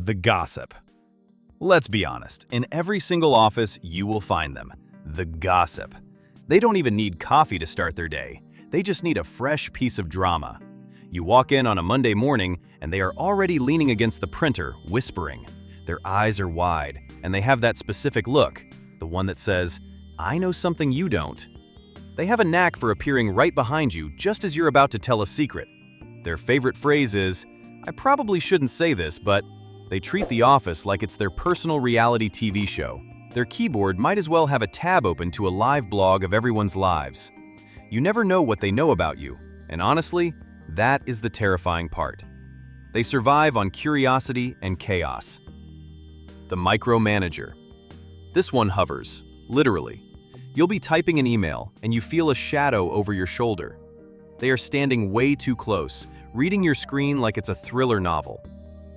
The gossip. Let's be honest, in every single office you will find them. The gossip. They don't even need coffee to start their day. They just need a fresh piece of drama. You walk in on a Monday morning and they are already leaning against the printer, whispering. Their eyes are wide and they have that specific look, the one that says, "I know something you don't." They have a knack for appearing right behind you just as you're about to tell a secret. Their favorite phrase is, "I probably shouldn't say this, but..." They treat the office like it's their personal reality TV show. Their keyboard might as well have a tab open to a live blog of everyone's lives. You never know what they know about you, and honestly, that is the terrifying part. They survive on curiosity and chaos. The Micromanager. This one hovers, literally. You'll be typing an email and you feel a shadow over your shoulder. They are standing way too close, reading your screen like it's a thriller novel.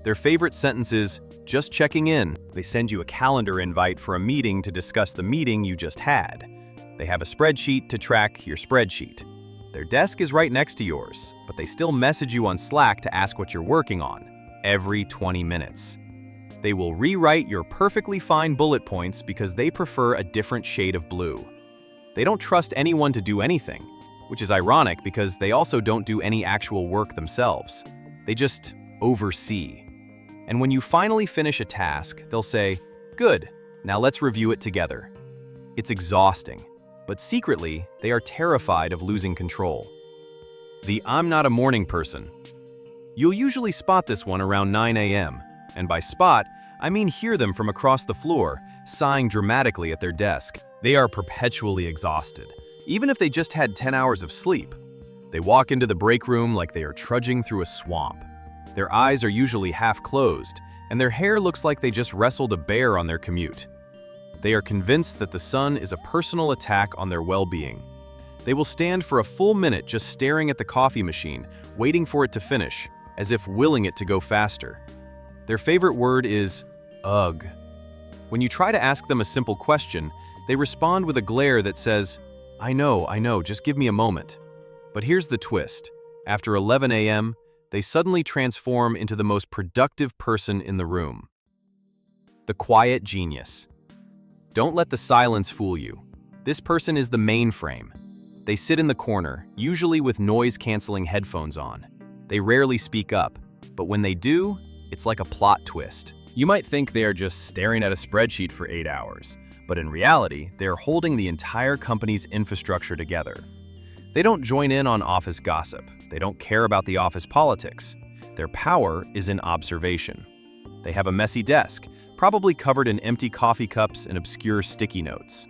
Their favorite sentence is, "Just checking in." They send you a calendar invite for a meeting to discuss the meeting you just had. They have a spreadsheet to track your spreadsheet. Their desk is right next to yours, but they still message you on Slack to ask what you're working on, every 20 minutes. They will rewrite your perfectly fine bullet points because they prefer a different shade of blue. They don't trust anyone to do anything, which is ironic because they also don't do any actual work themselves. They just oversee. And when you finally finish a task, they'll say, "Good, now let's review it together." It's exhausting, but secretly, they are terrified of losing control. The "I'm not a morning person." You'll usually spot this one around 9 a.m., and by spot, I mean hear them from across the floor, sighing dramatically at their desk. They are perpetually exhausted, even if they just had 10 hours of sleep. They walk into the break room like they are trudging through a swamp. Their eyes are usually half closed, and their hair looks like they just wrestled a bear on their commute. They are convinced that the sun is a personal attack on their well-being. They will stand for a full minute just staring at the coffee machine, waiting for it to finish, as if willing it to go faster. Their favorite word is, "Ugh." When you try to ask them a simple question, they respond with a glare that says, I know, just give me a moment." But here's the twist. After 11 a.m., they suddenly transform into the most productive person in the room. The quiet genius. Don't let the silence fool you. This person is the mainframe. They sit in the corner, usually with noise-canceling headphones on. They rarely speak up, but when they do, it's like a plot twist. You might think they are just staring at a spreadsheet for 8 hours, but in reality, they are holding the entire company's infrastructure together. They don't join in on office gossip. They don't care about the office politics. Their power is in observation. They have a messy desk, probably covered in empty coffee cups and obscure sticky notes.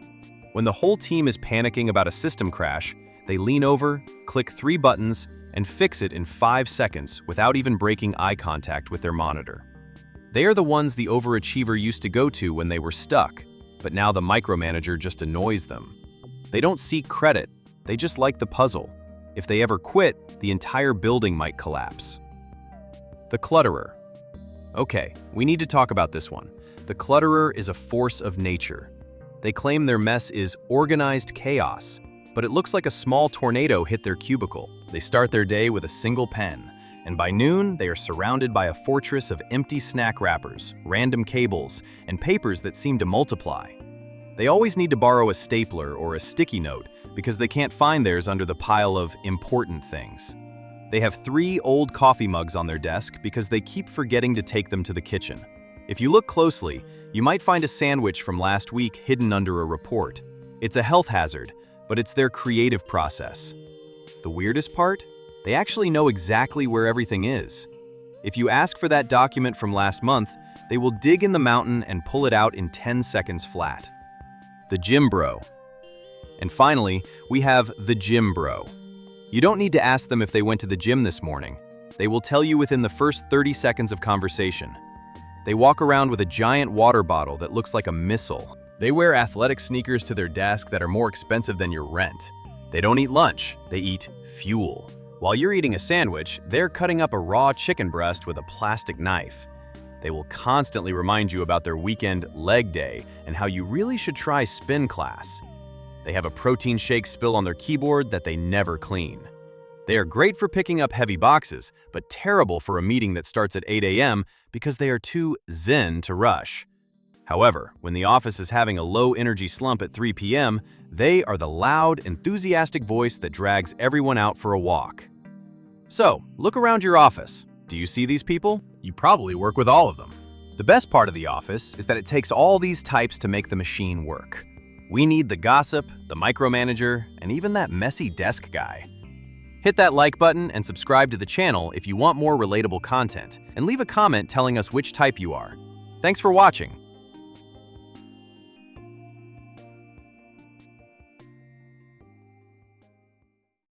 When the whole team is panicking about a system crash, they lean over, click 3 buttons, and fix it in 5 seconds without even breaking eye contact with their monitor. They are the ones the overachiever used to go to when they were stuck, but now the micromanager just annoys them. They don't seek credit, they just like the puzzle. If they ever quit, the entire building might collapse. The Clutterer. Okay, we need to talk about this one. The Clutterer is a force of nature. They claim their mess is organized chaos, but it looks like a small tornado hit their cubicle. They start their day with a single pen, and by noon, they are surrounded by a fortress of empty snack wrappers, random cables, and papers that seem to multiply. They always need to borrow a stapler or a sticky note because they can't find theirs under the pile of important things. They have 3 old coffee mugs on their desk because they keep forgetting to take them to the kitchen. If you look closely, you might find a sandwich from last week hidden under a report. It's a health hazard, but it's their creative process. The weirdest part? They actually know exactly where everything is. If you ask for that document from last month, they will dig in the mountain and pull it out in 10 seconds flat. The Gym Bro. And finally, we have the Gym Bro. You don't need to ask them if they went to the gym this morning. They will tell you within the first 30 seconds of conversation. They walk around with a giant water bottle that looks like a missile. They wear athletic sneakers to their desk that are more expensive than your rent. They don't eat lunch, they eat fuel. While you're eating a sandwich, they're cutting up a raw chicken breast with a plastic knife. They will constantly remind you about their weekend leg day and how you really should try spin class. They have a protein shake spill on their keyboard that they never clean. They are great for picking up heavy boxes, but terrible for a meeting that starts at 8 a.m. because they are too zen to rush. However, when the office is having a low-energy slump at 3 p.m., they are the loud, enthusiastic voice that drags everyone out for a walk. So, look around your office. Do you see these people? You probably work with all of them. The best part of the office is that it takes all these types to make the machine work. We need the gossip, the micromanager, and even that messy desk guy. Hit that like button and subscribe to the channel if you want more relatable content, and leave a comment telling us which type you are. Thanks for watching.